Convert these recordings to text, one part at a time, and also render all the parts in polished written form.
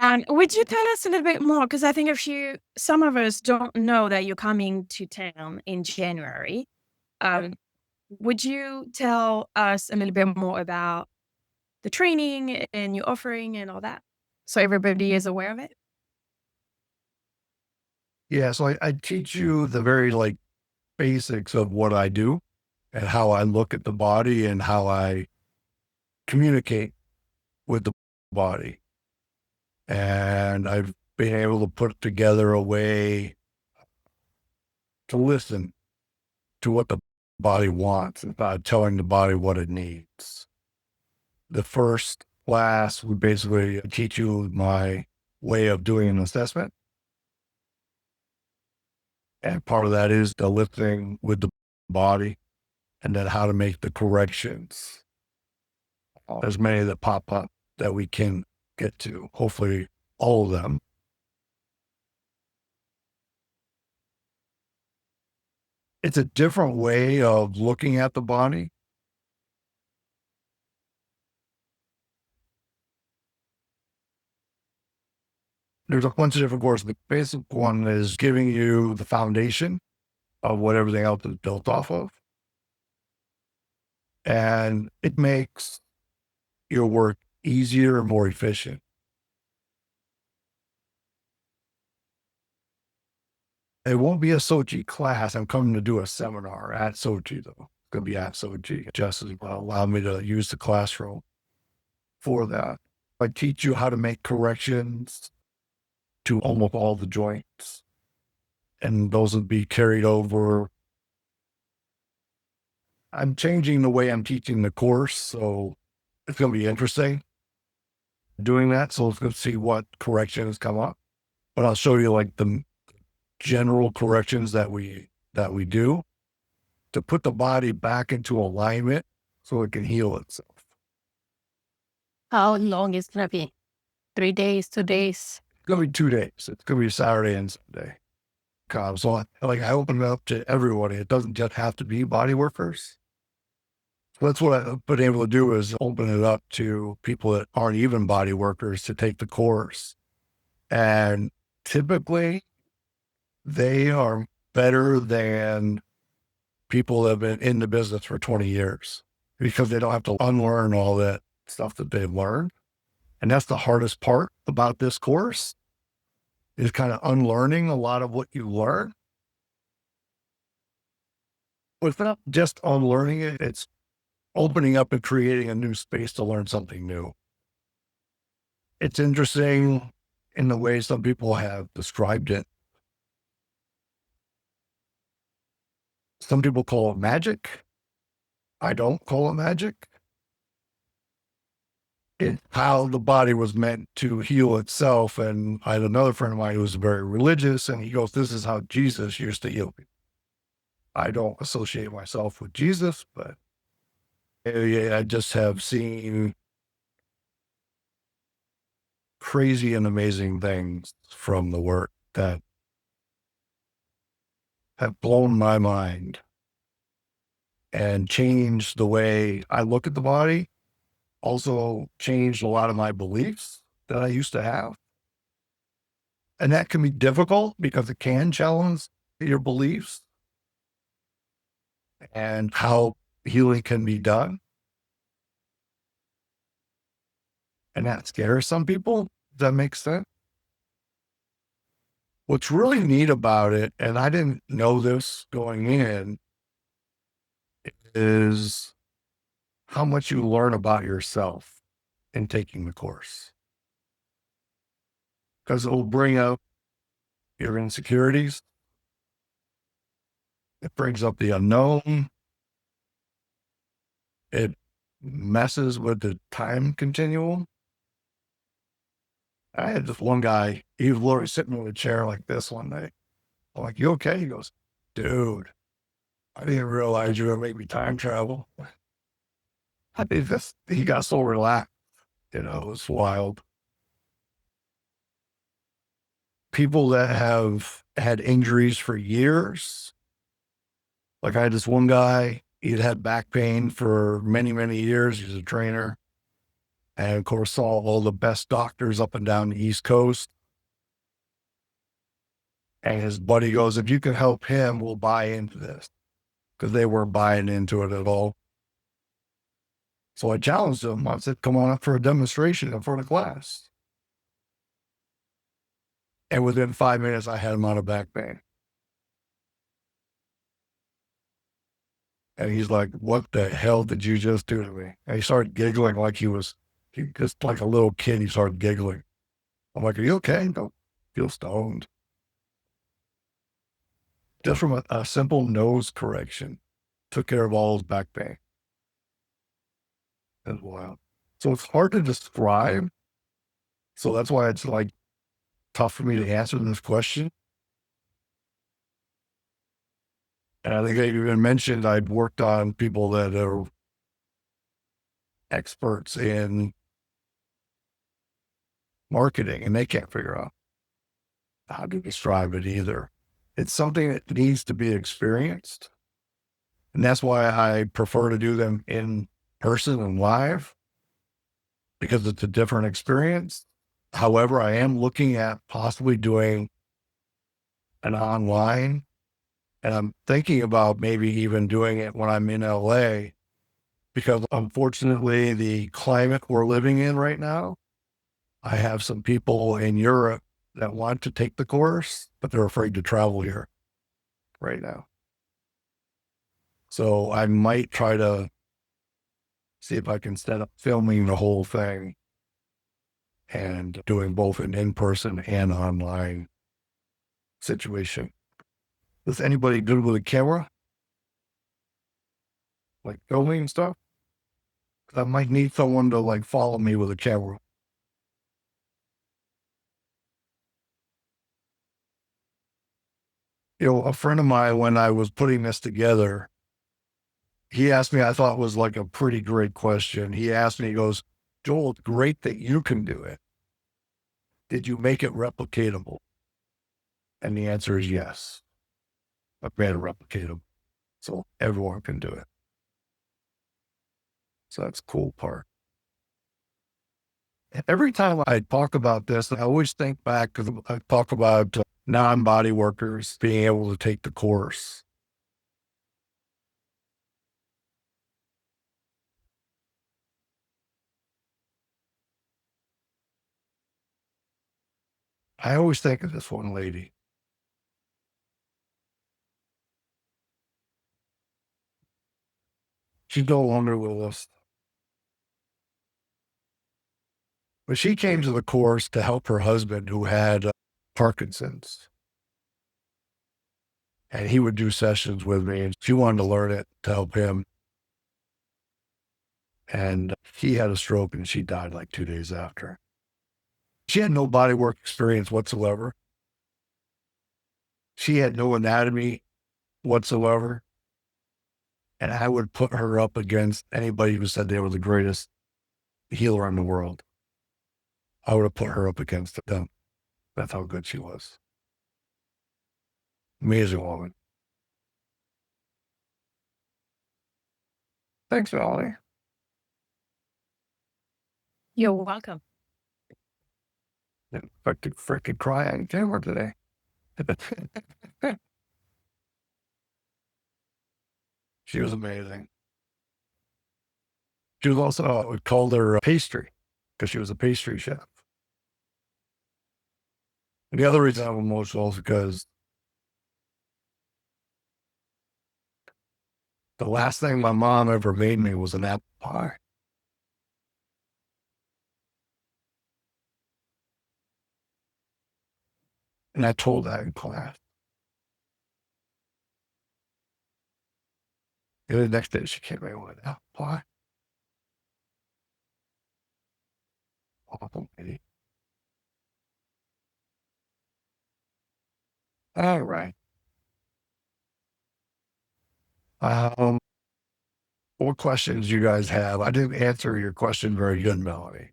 And would you tell us a little bit more? Because I think some of us don't know that you're coming to town in January. Um, would you tell us a little bit more about the training and your offering and all that? So everybody is aware of it? Yeah, so I teach you the very like basics of what I do and how I look at the body and how I communicate with the body. And I've been able to put together a way to listen to what the body wants without telling the body what it needs. The first class, we basically teach you my way of doing an assessment. And part of that is the listening with the body and then how to make the corrections. There's many that pop up that we can get to, hopefully all of them. It's a different way of looking at the body. There's a bunch of different courses. The basic one is giving you the foundation of what everything else is built off of. And it makes your work easier and more efficient. It won't be a SOCHI class. I'm coming to do a seminar at SOCHI, though. It's going to be at SOCHI. Just allow me to use the classroom for that. I teach you how to make corrections to almost all the joints, and those will be carried over. I'm changing the way I'm teaching the course, so it's going to be interesting doing that. So let's go see what corrections come up. But I'll show you like the general corrections that we do to put the body back into alignment so it can heal itself. How long is it gonna be? 3 days, 2 days? It's gonna be 2 days. It's gonna be Saturday and Sunday. So I open it up to everybody. It doesn't just have to be body workers. So that's what I've been able to do is open it up to people that aren't even body workers to take the course. And typically they are better than people that have been in the business for 20 years because they don't have to unlearn all that stuff that they've learned. And that's the hardest part about this course is kind of unlearning a lot of what you learn. But it's not just unlearning it, it's opening up and creating a new space to learn something new. It's interesting in the way some people have described it. Some people call it magic. I don't call it magic. It's how the body was meant to heal itself. And I had another friend of mine who was very religious, and he goes, "This is how Jesus used to heal people." I don't associate myself with Jesus, but yeah, I just have seen crazy and amazing things from the work that have blown my mind and changed the way I look at the body. Also changed a lot of my beliefs that I used to have. And that can be difficult because it can challenge your beliefs and how healing can be done. And that scares some people. Does that make sense? What's really neat about it, and I didn't know this going in, is how much you learn about yourself in taking the course. Because it will bring up your insecurities. It brings up the unknown. It messes with the time continuum. I had this one guy, he was literally sitting in a chair like this one day. I'm like, "You okay?" He goes, "Dude, I didn't realize you were going to make me time travel." I think this, he got so relaxed, it was wild. People that have had injuries for years. Like I had this one guy, he'd had back pain for many, many years. He's a trainer. and of course saw all the best doctors up and down the East Coast. And his buddy goes, if you can help him, we'll buy into this, because they weren't buying into it at all. So I challenged him. I said, come on up for a demonstration in front of class. And within 5 minutes, I had him on a back pain. And he's like, what the hell did you just do to me? And he started giggling like he just like a little kid. He started giggling. I'm like, are you okay? Don't feel stoned. Just from a simple nose correction, took care of all his back pain. That's wild. So it's hard to describe. So that's why it's like tough for me to answer this question. And I think I even mentioned I'd worked on people that are experts in marketing and they can't figure out how to describe it either. It's something that needs to be experienced. And that's why I prefer to do them in person and live, because it's a different experience. However, I am looking at possibly doing an online, and I'm thinking about maybe even doing it when I'm in LA, because unfortunately, the climate we're living in right now, I have some people in Europe that want to take the course, but they're afraid to travel here right now. So I might try to see if I can set up filming the whole thing and doing both an in-person and online situation. Is anybody good with a camera? Like filming and stuff? 'Cause I might need someone to like follow me with a camera. A friend of mine, when I was putting this together, he asked me, I thought was like a pretty great question. He asked me, he goes, Joel, it's great that you can do it. Did you make it replicatable? And the answer is yes. I've made it replicatable. So everyone can do it. So that's the cool part. Every time I talk about this, I always think back, because I talk about non-body workers being able to take the course. I always think of this one lady. She's no longer with us, but she came to the course to help her husband who had Parkinson's. And he would do sessions with me, and she wanted to learn it to help him. And he had a stroke and she died like 2 days after. She had no body work experience whatsoever. She had no anatomy whatsoever. And I would put her up against anybody who said they were the greatest healer in the world. I would have put her up against them. That's how good she was. Amazing woman. Thanks, Valerie. You're welcome. I could freaking cry on camera today. She was amazing. She was also, we called her pastry, because she was a pastry chef. And the other reason I'm emotional is because the last thing my mom ever made me was an apple pie. And I told that in class. And the next day she came in with an apple pie. Awful lady. All right. What questions you guys have? I didn't answer your question very good, Melanie.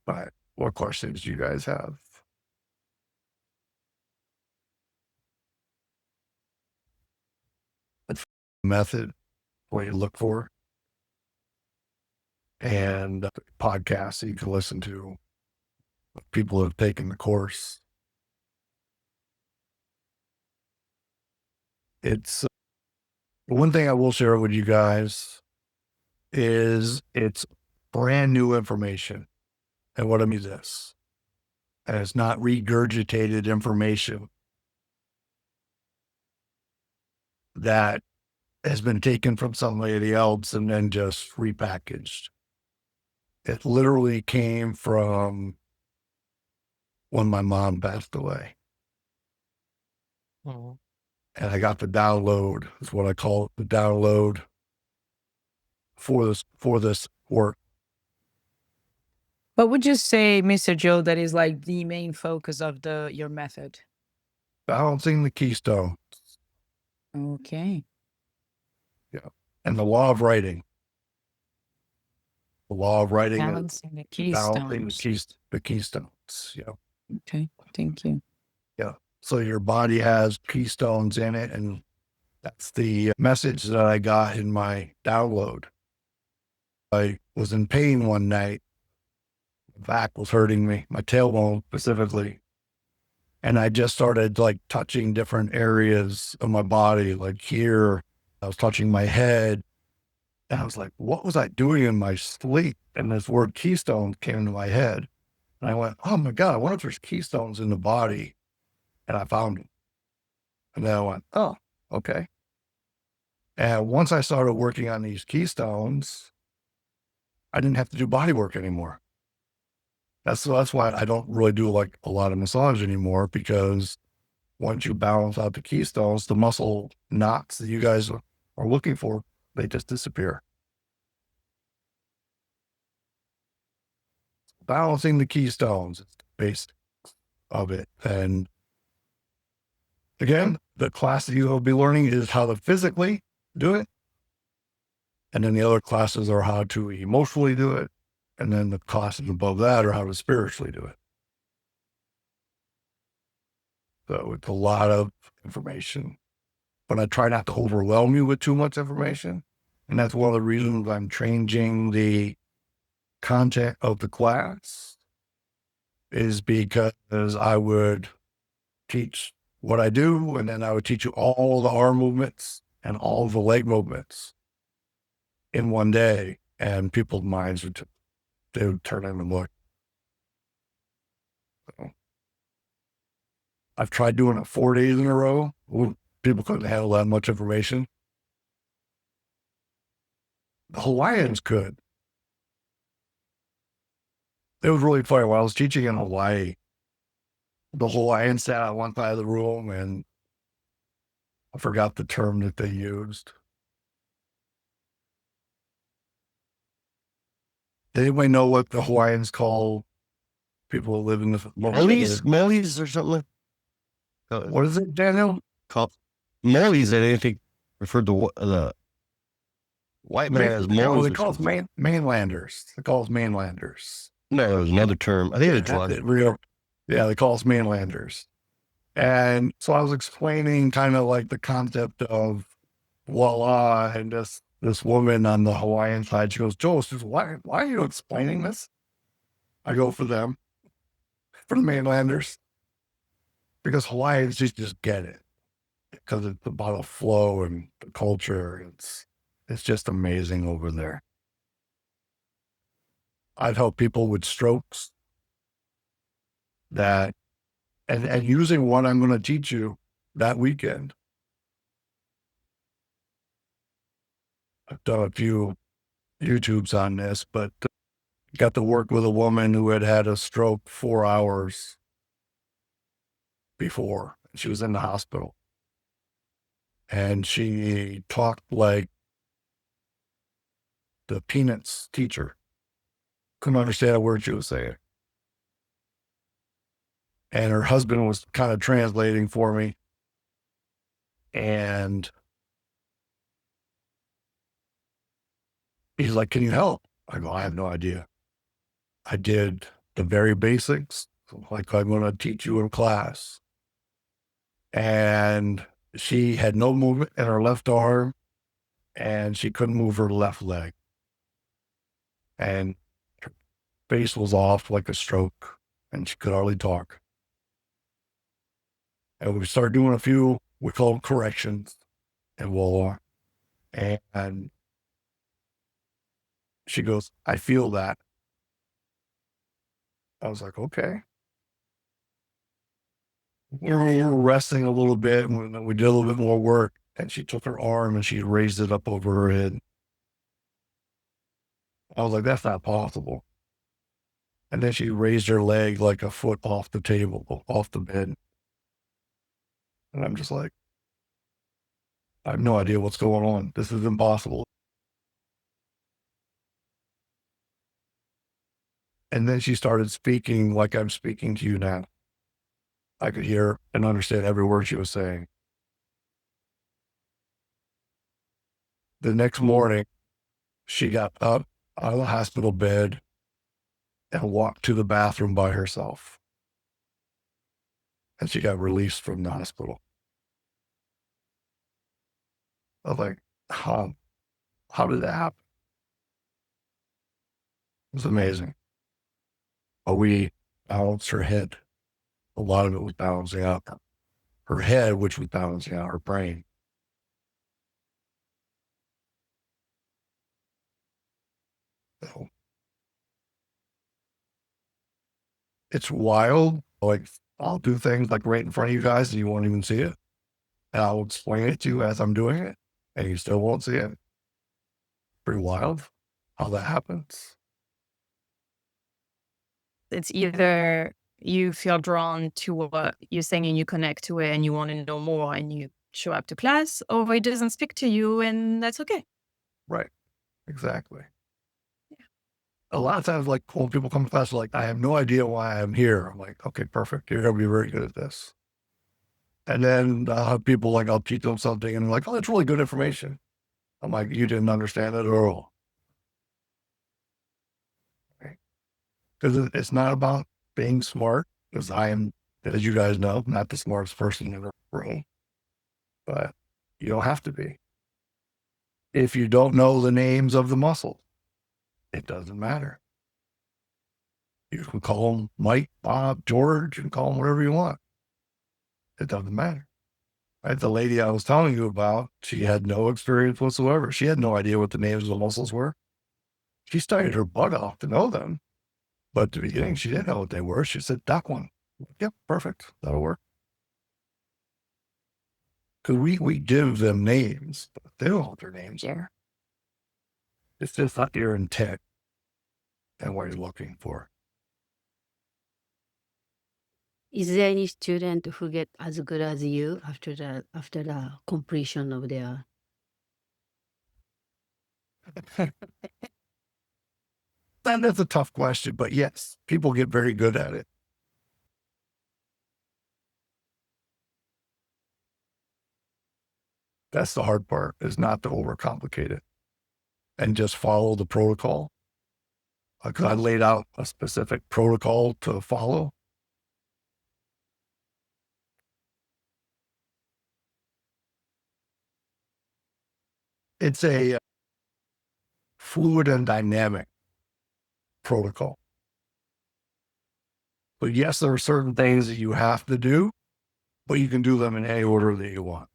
But what questions do you guys have? Method, what you look for. and podcasts that you can listen to. People who have taken the course. It's one thing I will share with you guys is it's brand new information. And what I mean is this, and it's not regurgitated information that has been taken from somebody else and then just repackaged. It literally came from when my mom passed away. Mhm. And I got the download, is what I call it, the download for this work. What would you say, Mr. Joe, that is like the main focus of your method? Balancing the keystone. Okay. And the law of writing. The law of writing is Balancing the balancing keystones. the keystones. Yeah. Okay, thank you. Yeah. So your body has keystones in it, and that's the message that I got in my download. I was in pain one night. My back was hurting me, my tailbone specifically. And I just started like touching different areas of my body, like here. I was touching my head. And I was like, what was I doing in my sleep? And this word keystone came into my head. And I went, oh my God, I wonder if there's keystones in the body. And I found them. And then I went, oh, okay. And once I started working on these keystones, I didn't have to do body work anymore. That's why I don't really do like a lot of massage anymore, because once you balance out the keystones, the muscle knots that you guys are looking for, they just disappear. Balancing the keystones is the base of it. And again, the class that you will be learning is how to physically do it. And then the other classes are how to emotionally do it. And then the classes above that are how to spiritually do it. So it's a lot of information, but I try not to overwhelm you with too much information. And that's one of the reasons I'm changing the content of the class, is because I would teach what I do, and then I would teach you all the arm movements and all the leg movements in one day, and people's minds they would turn in and look. So I've tried doing it 4 days in a row. People couldn't handle that much information. The Hawaiians could. It was really funny. When I was teaching in Hawaii, the Hawaiians sat on one side of the room, and I forgot the term that they used. Did anybody know what the Hawaiians call people who live in the Molis or something. What is it, Daniel? Called molis. I think referred to the white man as molis. They call us mainlanders. They call us mainlanders. No, there was another term. I think it's Yeah, they call us mainlanders. And so I was explaining kind of like the concept of voila, and this woman on the Hawaiian side, she goes, Joe, why are you explaining this? I go, for them, for the mainlanders, because Hawaiians just get it, because it's about the flow and the culture. It's just amazing over there. I've helped people with strokes and using what I'm going to teach you that weekend. I've done a few YouTubes on this, but got to work with a woman who had a stroke 4 hours before. She was in the hospital, and she talked like the Peanuts teacher. Couldn't understand a word she was saying. And her husband was kind of translating for me. And he's like, can you help? I go, I have no idea. I did the very basics, like I'm going to teach you in class. And she had no movement in her left arm, and she couldn't move her left leg. and her face was off like a stroke, and she could hardly talk. And we started doing a few, we call them corrections, and voila. And she goes, I feel that. I was like, okay. We were resting a little bit, and we did a little bit more work, and she took her arm and she raised it up over her head. I was like, that's not possible. And then she raised her leg like a foot off the table, off the bed. And I'm just like, I have no idea what's going on. This is impossible. And then she started speaking like I'm speaking to you now. I could hear and understand every word she was saying. The next morning, she got up out of the hospital bed and walked to the bathroom by herself. And she got released from the hospital. I was like, how did that happen? It was amazing. But we balanced her head. A lot of it was balancing out her head, which was balancing out her brain. So it's wild. Like, I'll do things like right in front of you guys and you won't even see it. And I'll explain it to you as I'm doing it, and you still won't see it. Pretty wild how that happens. It's either you feel drawn to what you're saying and you connect to it and you want to know more and you show up to class, or it doesn't speak to you and that's okay. Right. Exactly. Yeah. A lot of times, like when people come to class, they're like, I have no idea why I'm here. I'm like, okay, perfect. You're going to be very good at this. And then I'll have people like, I'll teach them something and they're like, oh, that's really good information. I'm like, you didn't understand it at all. Because it's not about being smart, because I am, as you guys know, not the smartest person in the room, but you don't have to be. If you don't know the names of the muscles, it doesn't matter. You can call them Mike, Bob, George, you can call them whatever you want. It doesn't matter. Right? The lady I was telling you about, she had no experience whatsoever. She had no idea what the names of the muscles were. She studied her butt off to know them. But at the beginning, she didn't know what they were. She said, that one. Yep, perfect. That'll work. Because we give them names, but they don't know what their names are. It's just not your intent and what you're looking for. Is there any student who get as good as you after the completion of their? That's a tough question, but yes, people get very good at it. That's the hard part, is not to overcomplicate it and just follow the protocol. Because I laid out a specific protocol to follow. It's a fluid and dynamic protocol. But yes, there are certain things that you have to do, but you can do them in any order that you want.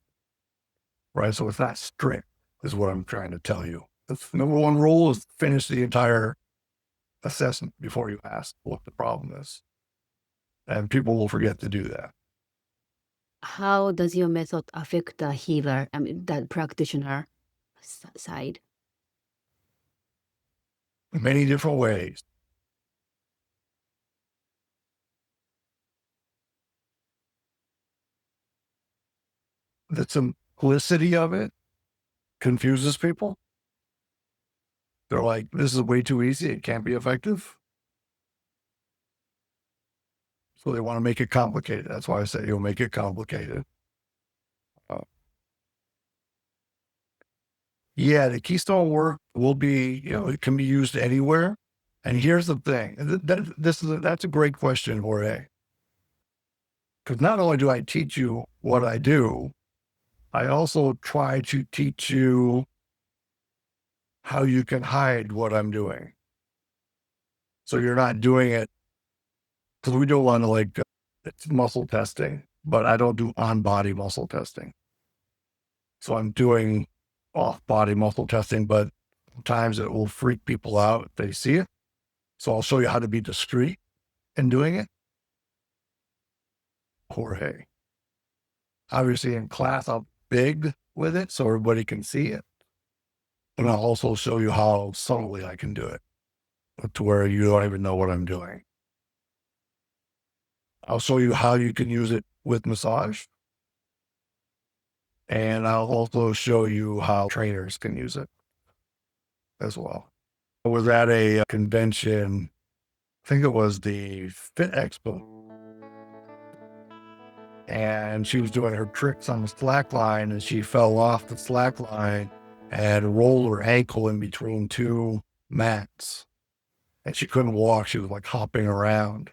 Right? So it's not strict, is what I'm trying to tell you. The number one rule is finish the entire assessment before you ask what the problem is. And people will forget to do that. How does your method affect the healer, the practitioner side? In many different ways. The simplicity of it confuses people. They're like, this is way too easy. It can't be effective. So they want to make it complicated. That's why I say you'll make it complicated. Yeah, the keystone work will be, it can be used anywhere. And here's the thing. That's a great question, Jorge. Because not only do I teach you what I do, I also try to teach you how you can hide what I'm doing. So you're not doing it, because we do a lot of like it's muscle testing, but I don't do on-body muscle testing. So I'm doing off-body muscle testing, but sometimes it will freak people out if they see it. So I'll show you how to be discreet in doing it. Jorge. Obviously in class, I'll big with it so everybody can see it. And I'll also show you how subtly I can do it to where you don't even know what I'm doing. I'll show you how you can use it with massage. And I'll also show you how trainers can use it as well. I was at a convention, I think it was the Fit Expo. And she was doing her tricks on the slack line, and she fell off the slack line and rolled her ankle in between two mats. And she couldn't walk. She was like hopping around.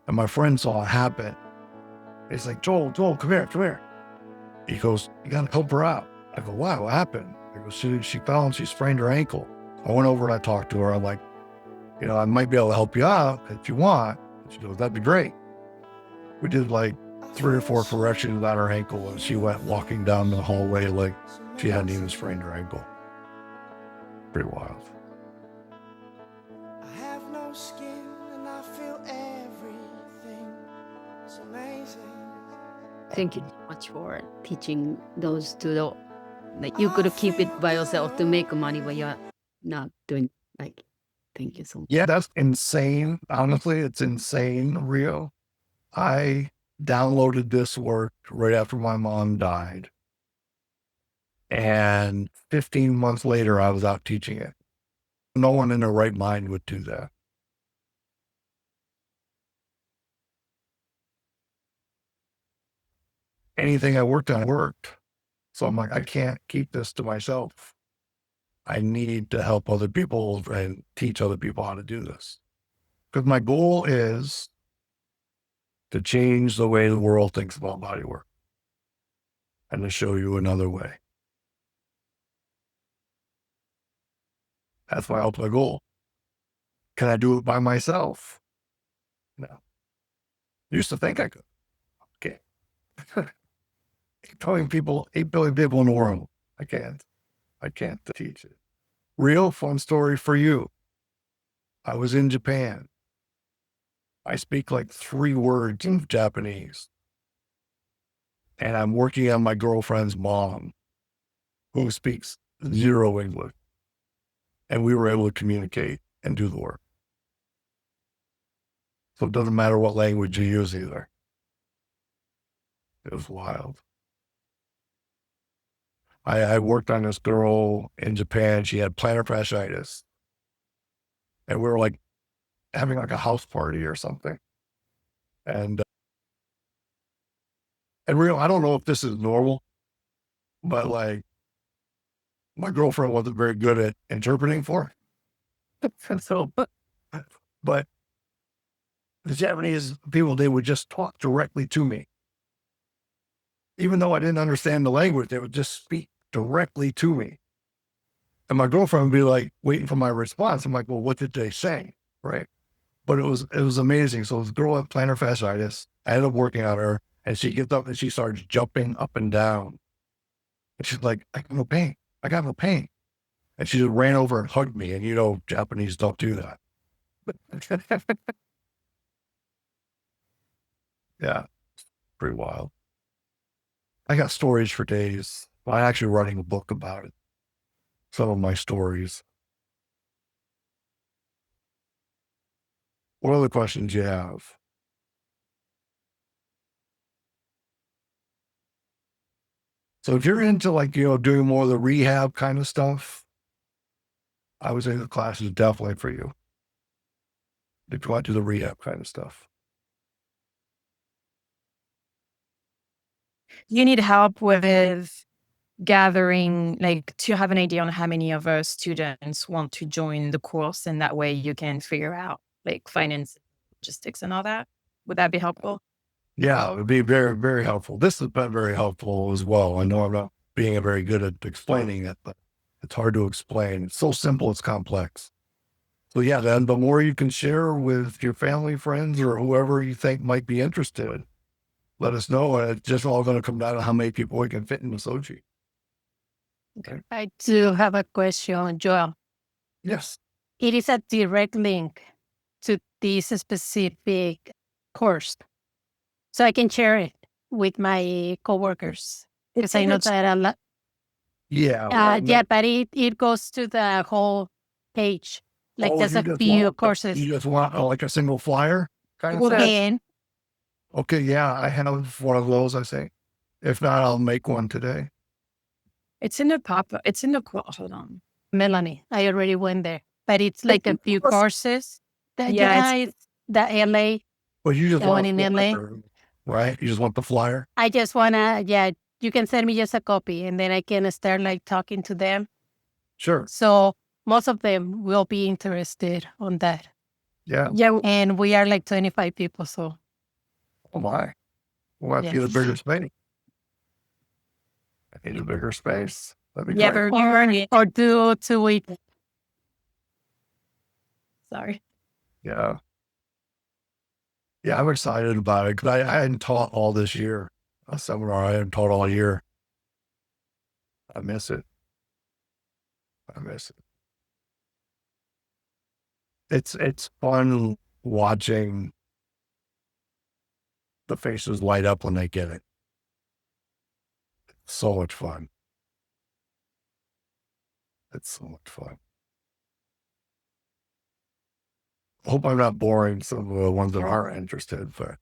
And my friend saw it happen. He's like, Joel, come here. He goes, you gotta help her out. I go, why? What happened? I go, she fell and she sprained her ankle. I went over and I talked to her. I'm like, I might be able to help you out if you want. She goes, that'd be great. We did like 3 or 4 corrections on her ankle, and she went walking down the hallway like she hadn't even sprained her ankle. Pretty wild. I have no skin and I feel everything. It's amazing. Thank you so much for teaching those to the, like you could keep it by yourself to make money, but you're not doing like, thank you so much. Yeah, that's insane. Honestly, it's insane, Rio. I downloaded this work right after my mom died. And 15 months later, I was out teaching it. No one in their right mind would do that. Anything I worked on worked. So I'm like, I can't keep this to myself. I need to help other people and teach other people how to do this. Because my goal is to change the way the world thinks about body work and to show you another way. That's my ultimate goal. Can I do it by myself? No. Used to think I could. Okay. 8 billion people in the world. I can't teach it. Real fun story for you. I was in Japan. I speak like 3 words of Japanese. And I'm working on my girlfriend's mom, who speaks 0 English. And we were able to communicate and do the work. So it doesn't matter what language you use either. It was wild. I worked on this girl in Japan. She had plantar fasciitis. And we were like having like a house party or something. And real, I don't know if this is normal, but like my girlfriend wasn't very good at interpreting for her. So, but the Japanese people, they would just talk directly to me. Even though I didn't understand the language, they would just speak directly to me. And my girlfriend would be like waiting for my response. I'm like, well, what did they say? Right. But it was amazing. So this girl had plantar fasciitis. I ended up working on her, and she gets up and she starts jumping up and down. And she's like, I got no pain. And she just ran over and hugged me. And Japanese don't do that. Yeah, pretty wild. I got stories for days. I'm actually writing a book about it. Some of my stories. What other questions you have? So if you're into doing more of the rehab kind of stuff, I would say the class is definitely for you. If you want to do the rehab kind of stuff. You need help with gathering, to have an idea on how many of our students want to join the course, and that way you can figure out finance, logistics, and all that. Would that be helpful? Yeah, it would be very, very helpful. This has been very helpful as well. I know I'm not being very good at explaining it, but it's hard to explain. It's so simple, it's complex. So yeah, then the more you can share with your family, friends, or whoever you think might be interested, let us know. And it's just all going to come down to how many people we can fit in the SOCHI. I do have a question, Joel. Yes. It is a direct link to this specific course, so I can share it with my coworkers because I know that a lot. Yeah. Yeah, but it goes to the whole page, like Oh, there's you a just few want- courses. You just want like a single flyer kind of Well, thing? And Okay, yeah, I have one of those, I think. If not, I'll make one today. it's in the pop. It's in the hold on. Melanie, I already went there, but it's like a few courses. Yeah, It's the LA. But you just The want one a in LA? flyer, right? You just want the flyer? I just wanna, you can send me just a copy and then I can start like talking to them. Sure. So most of them will be interested on that. Yeah. yeah. And we are like 25 people. So Oh my. We'll have to get a bigger space. I need a bigger space. That'd be Yeah, great. but or do 2 weeks. sorry. Yeah. Yeah, I'm excited about it because I hadn't taught all this year. A seminar I hadn't taught all year. I miss it. I miss it. It's fun watching the faces light up when they get it. It's so much fun. It's so much fun. I hope I'm not boring some of the ones that aren't interested, but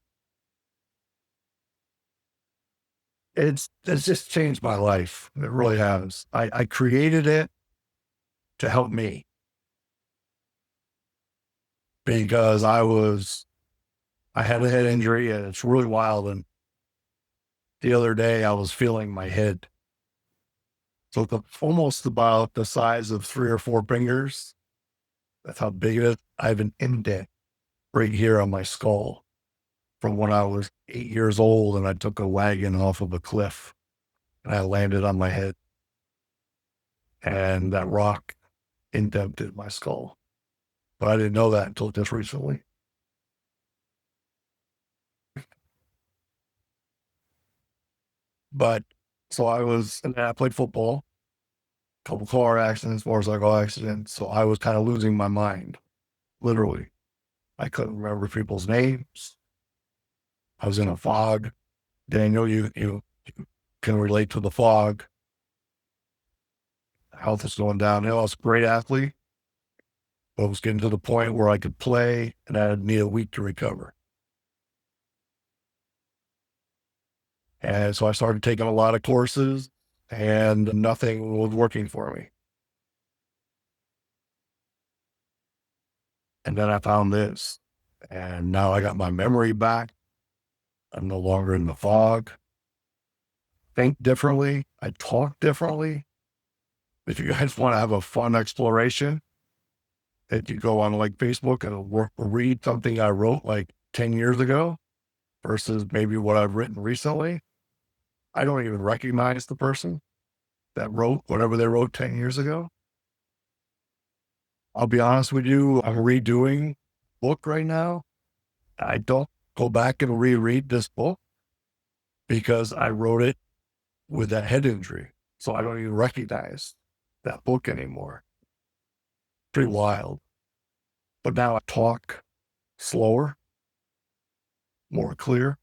it's just changed my life. It really has. I created it to help me because I had a head injury and it's really wild. And the other day I was feeling my head. So almost about the size of 3 or 4 fingers. That's how big it is. I have an indent right here on my skull from when I was 8 years old and I took a wagon off of a cliff and I landed on my head. And that rock indented my skull. But I didn't know that until just recently. But so I played football, a couple car accidents, motorcycle accidents. So I was kind of losing my mind, literally. I couldn't remember people's names. I was in a fog. Daniel, you can relate to the fog. Health is going downhill. I was a great athlete, but it was getting to the point where I could play and I'd need a week to recover. And so I started taking a lot of courses and nothing was working for me. And then I found this and now I got my memory back. I'm no longer in the fog. Think differently. I talk differently. If you guys want to have a fun exploration, if you go on like Facebook and read something I wrote like 10 years ago versus maybe what I've written recently, I don't even recognize the person that wrote whatever they wrote 10 years ago. I'll be honest with you, I'm redoing a book right now. I don't go back and reread this book because I wrote it with that head injury. So I don't even recognize that book anymore. Pretty wild. But now I talk slower, more clear.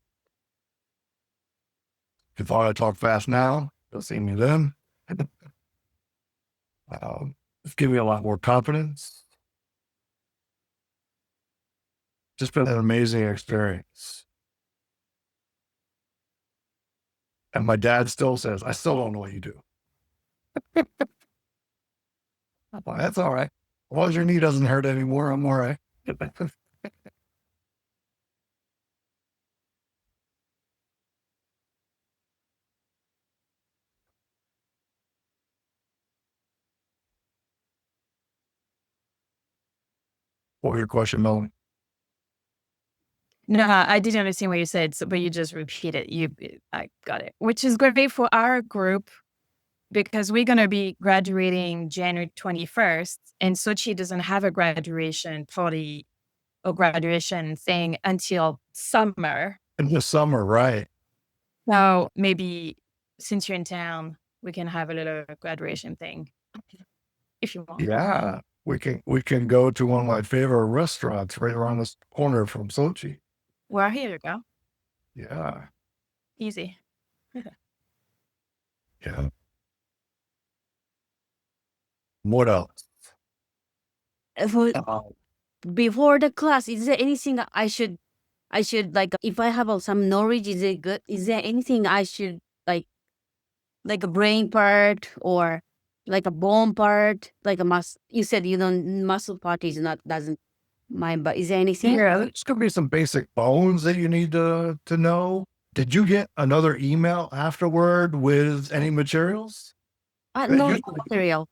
If you thought I talk fast now, you'll see me then. It's given me a lot more confidence. Just been an amazing experience. And my dad still says, I still don't know what you do. Well, that's all right. As long as your knee doesn't hurt anymore, I'm all right. What was your question, Melanie? No, I didn't understand what you said, but you just repeated. I got it, which is great for our group. because we're going to be graduating January 21st, and Sochi doesn't have a graduation party or graduation thing until summer. In the summer, right? So maybe since you're in town, we can have a little graduation thing if you want. Yeah. We can go to one of my favorite restaurants right around this corner from Sochi. Well, here you go. Yeah. Easy. Yeah. What else? Before the class, is there anything I should like, if I have some knowledge, is it good? Is there anything I should like a brain part or like a bone part, like a you said muscle part is not, doesn't mind, but is there anything? Yeah, there's gonna be some basic bones that you need to know. Did you get another email afterward with any materials? No usually- material.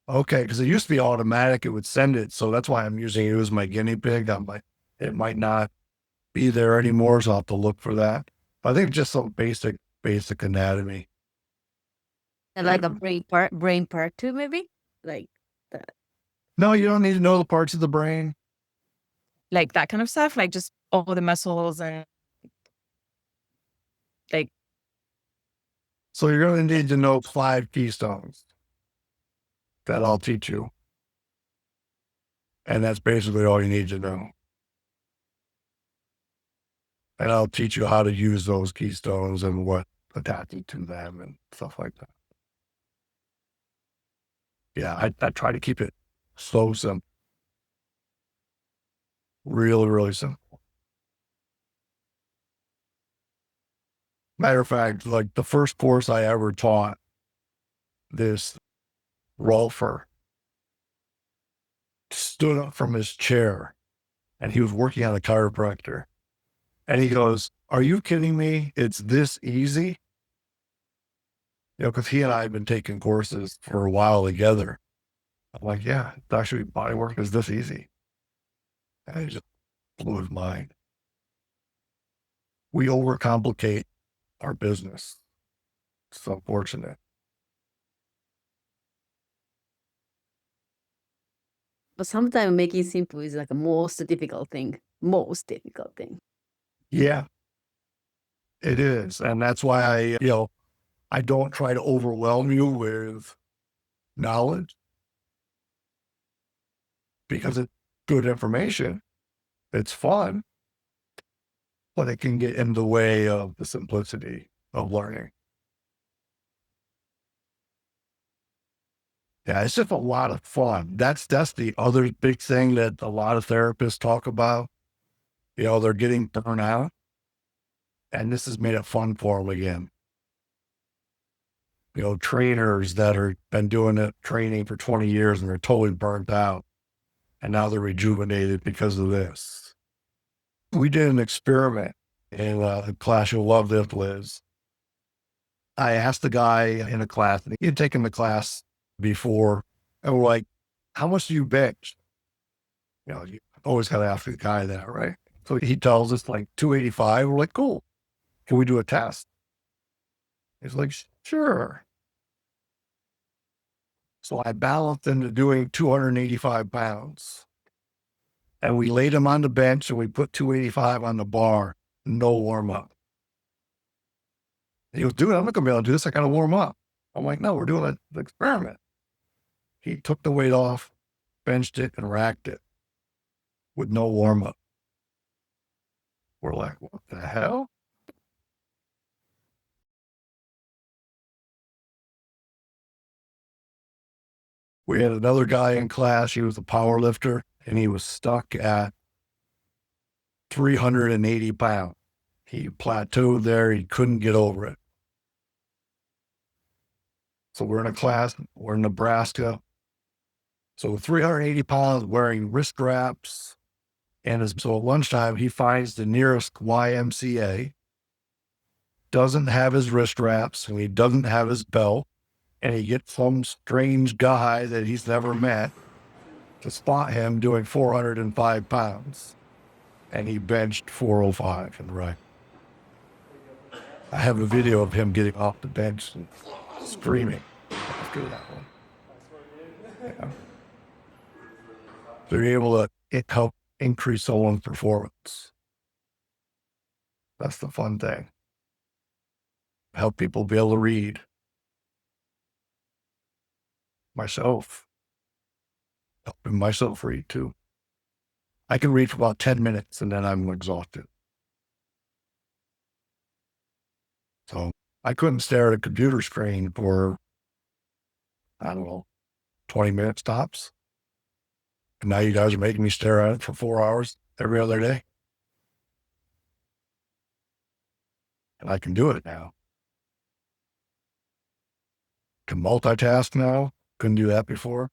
Okay, because it used to be automatic; it would send it. So that's why I'm using you as my guinea pig. It might not be there anymore, so I'll have to look for that. But I think just some basic anatomy. Like a brain part too, maybe? Like that. No, you don't need to know the parts of the brain. Like that kind of stuff, like just all the muscles and like. So you're going to need to know 5 keystones that I'll teach you. And that's basically all you need to know. And I'll teach you how to use those keystones and what attaching to them and stuff like that. Yeah, I try to keep it so simple. Really, really simple. Matter of fact, like the first course I ever taught, this Rolfer stood up from his chair and he was working on a chiropractor. And he goes, "Are you kidding me? It's this easy?" You know, because he and I had been taking courses for a while together. I'm like, yeah, it's actually body work is this easy. And it just blew his mind. We overcomplicate our business. It's unfortunate. But sometimes making simple is like the most difficult thing. Yeah, it is. And that's why I don't try to overwhelm you with knowledge because it's good information. It's fun, but it can get in the way of the simplicity of learning. Yeah, it's just a lot of fun. That's the other big thing that a lot of therapists talk about. They're getting burnt out, and this has made it fun for them again. Trainers that are been doing it training for 20 years and they're totally burnt out, and now they're rejuvenated because of this. We did an experiment in a class. You'll love this, Liz. I asked the guy in a class, and he had taken the class before, and we're like, "How much do you bench?" You always got to ask the guy that, right? So he tells us like 285. We're like, "Cool. Can we do a test?" He's like, "Sure." So I balanced into doing 285 pounds. And we laid him on the bench and we put 285 on the bar. No warm up. He goes, "Dude, I'm not going to be able to do this. I got to warm up." I'm like, "No, we're doing an experiment." He took the weight off, benched it, and racked it with no warm up. We're like, "What the hell?" We had another guy in class. He was a power lifter, and he was stuck at 380 pounds. He plateaued there. He couldn't get over it. So we're in a class. We're in Nebraska. So 380 pounds wearing wrist wraps. And so at lunchtime, he finds the nearest YMCA, doesn't have his wrist wraps, and he doesn't have his belt. And he gets some strange guy that he's never met to spot him doing 405 pounds. And he benched 405 and right. I have a video of him getting off the bench and screaming. do that one. Yeah. So you're able to help increase someone's performance. That's the fun thing. Help people be able to read. Myself. Helping myself read too. I can read for about 10 minutes and then I'm exhausted. So I couldn't stare at a computer screen for, I don't know, 20 minutes tops. And now you guys are making me stare at it for 4 hours every other day. And I can do it now. Can multitask now. Couldn't do that before.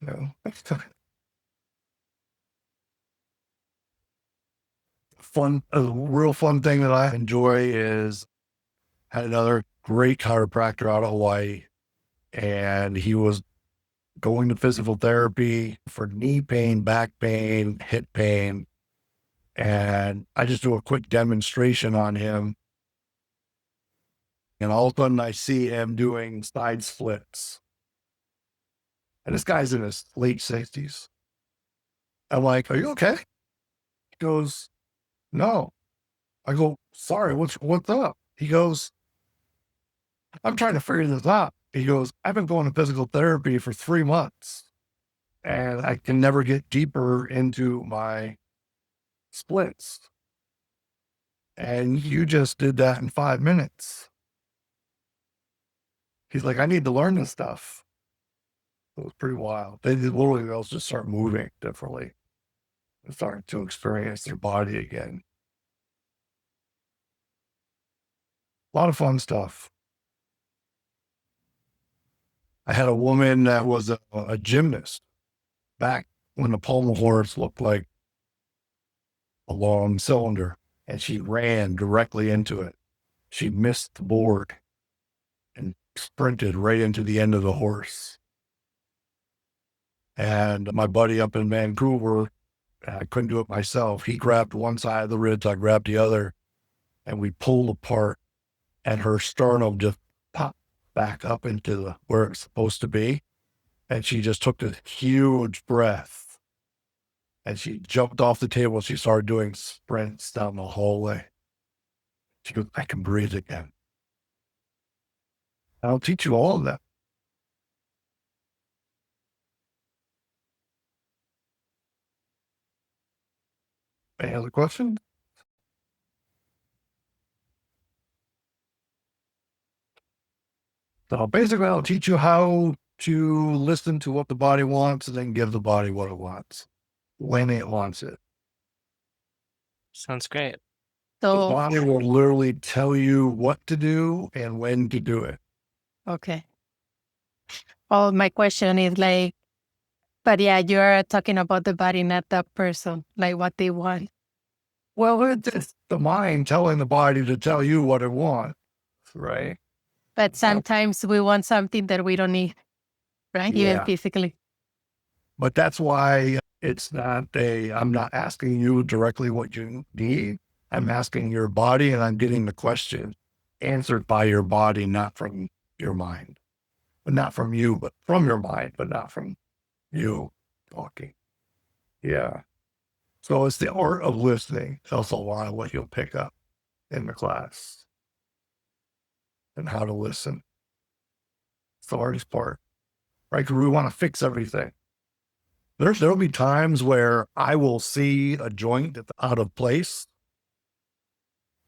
No. A real fun thing that I enjoy is had another great chiropractor out of Hawaii, and he was going to physical therapy for knee pain, back pain, hip pain. And I just do a quick demonstration on him. And all of a sudden I see him doing side splits. And this guy's in his late 60s. I'm like, "Are you okay?" He goes, "No." I go, "Sorry, what's up?" He goes, "I'm trying to figure this out." He goes, "I've been going to physical therapy for 3 months and I can never get deeper into my splits. And you just did that in 5 minutes." He's like, "I need to learn this stuff." It was pretty wild. They'll just start moving differently and start to experience their body again. A lot of fun stuff. I had a woman that was a gymnast back when the pommel horse looked like a long cylinder, and she ran directly into it. She missed the board and sprinted right into the end of the horse. And my buddy up in Vancouver, I couldn't do it myself. He grabbed one side of the ribs, I grabbed the other, and we pulled apart, and her sternum just popped back up into where it's supposed to be. And she just took this huge breath and she jumped off the table. She started doing sprints down the hallway. She goes, "I can breathe again." I'll teach you all of that. Any other questions? So basically, I'll teach you how to listen to what the body wants and then give the body what it wants when it wants it. Sounds great. The So, body will literally tell you what to do and when to do it. okay. Well, my question is like, but yeah, you're talking about the body, not the person, like what they want. Well, it's the mind telling the body to tell you what it wants, right? But sometimes we want something that we don't need, right? Even Yeah. physically. But that's why it's not I'm not asking you directly what you need. I'm asking your body and I'm getting the question answered by your body, not from your mind. But not from you, but from your mind, but not from you talking. Yeah. So it's the art of listening. That's a lot of what you'll pick up in the class and how to listen. It's the hardest part, right? Because we want to fix everything. There'll be times where I will see a joint that's out of place.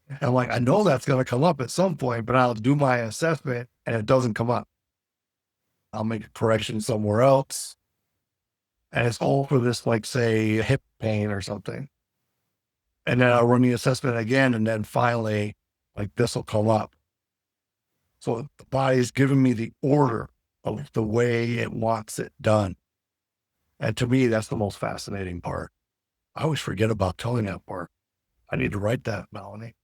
And I'm like, I know that's going to come up at some point, but I'll do my assessment and it doesn't come up. I'll make a correction somewhere else. And it's all for this, like, say, hip pain or something. And then I'll run the assessment again. And then finally, like, this will come up. So the body's giving me the order of the way it wants it done. And to me, that's the most fascinating part. I always forget about telling that part. I need to write that, Melanie.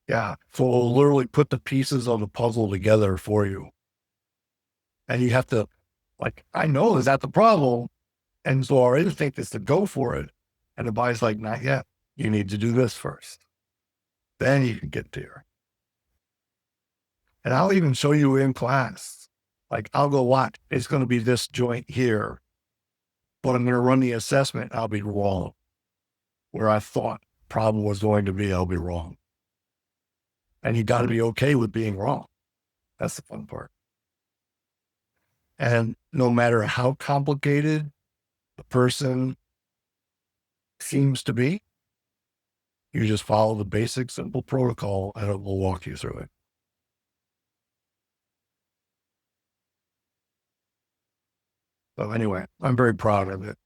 Yeah. So it'll literally put the pieces of the puzzle together for you. And you have to, like, I know is that the problem. And so our instinct is to go for it. And the body's like, not yet. You need to do this first. Then you can get there. And I'll even show you in class. Like, I'll go watch. It's going to be this joint here, but I'm going to run the assessment. I'll be wrong. Where I thought problem was going to be, I'll be wrong. And you got to be okay with being wrong. That's the fun part. And no matter how complicated the person seems to be, you just follow the basic, simple protocol and it will walk you through it. So anyway, I'm very proud of it.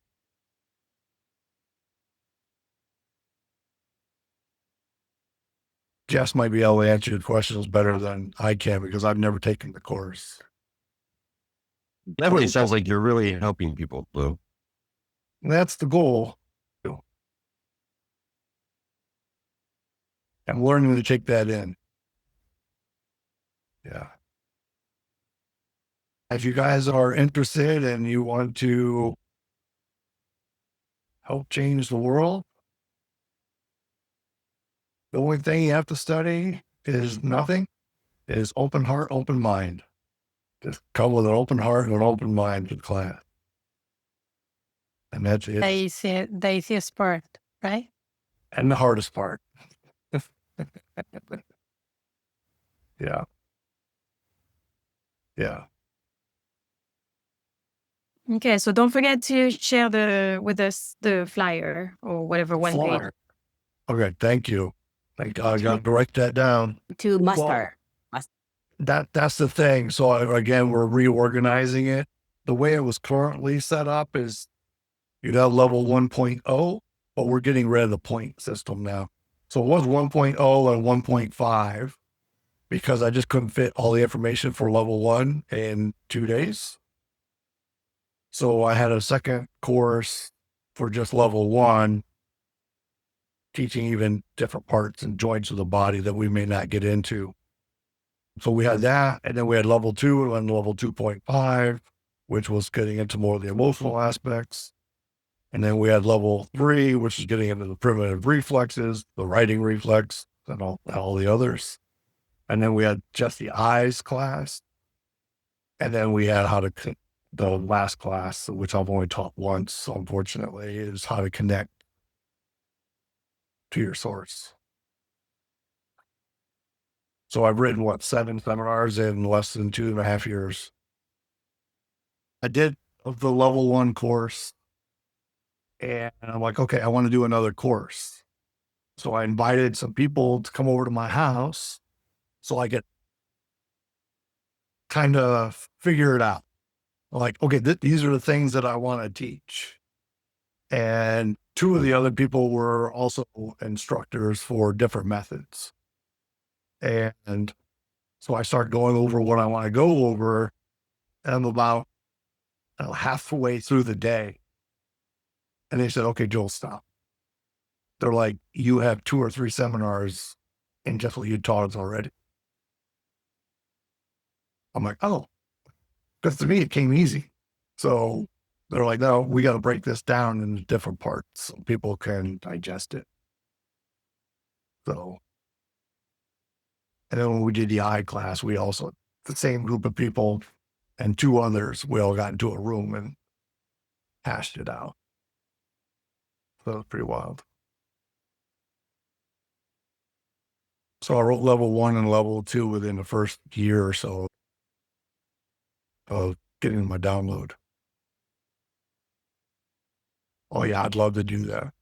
Jess might be able to answer your questions better than I can because I've never taken the course. Definitely sounds like you're really helping people, Lou. That's the goal. I'm learning to take that in. Yeah. If you guys are interested and you want to help change the world, the only thing you have to study is nothing. It is open heart, open mind. Just come with an open heart and an open mind to class. And that's it. The easiest part, right? And the hardest part. Yeah. Yeah. Okay, so don't forget to share with us the flyer or whatever one page. Flyer. Okay, thank you. I got to write that down. To master. That's the thing. So again, we're reorganizing it. The way it was currently set up is you'd have level 1.0, but we're getting rid of the point system now. So it was 1.0 and 1.5 because I just couldn't fit all the information for level 1 in 2 days. So I had a second course for just level 1, teaching even different parts and joints of the body that we may not get into. So we had that, and then we had level 2 and level 2.5, which was getting into more of the emotional aspects. And then we had level 3, which is getting into the primitive reflexes, the writing reflex, and all the others. And then we had just the eyes class. And then we had the last class, which I've only taught once, unfortunately, is how to connect to your source. So I've written, 7 seminars in less than 2.5 years. I did the level 1 course, and I'm like, okay, I want to do another course. So I invited some people to come over to my house so I could kind of figure it out. Like, okay, these are the things that I want to teach. And 2 of the other people were also instructors for different methods. And so I started going over what I want to go over, and I'm about halfway through the day. And they said, okay, Joel, stop. They're like, you have 2 or 3 seminars in just what you taught us already. I'm like, oh, because to me, it came easy. So they're like, no, we got to break this down into different parts so people can digest it. So, and then when we did the eye class, we also, the same group of people and 2 others, we all got into a room and hashed it out. So it was pretty wild. So I wrote level 1 and level 2 within the first year or so of getting my download. Oh yeah, I'd love to do that.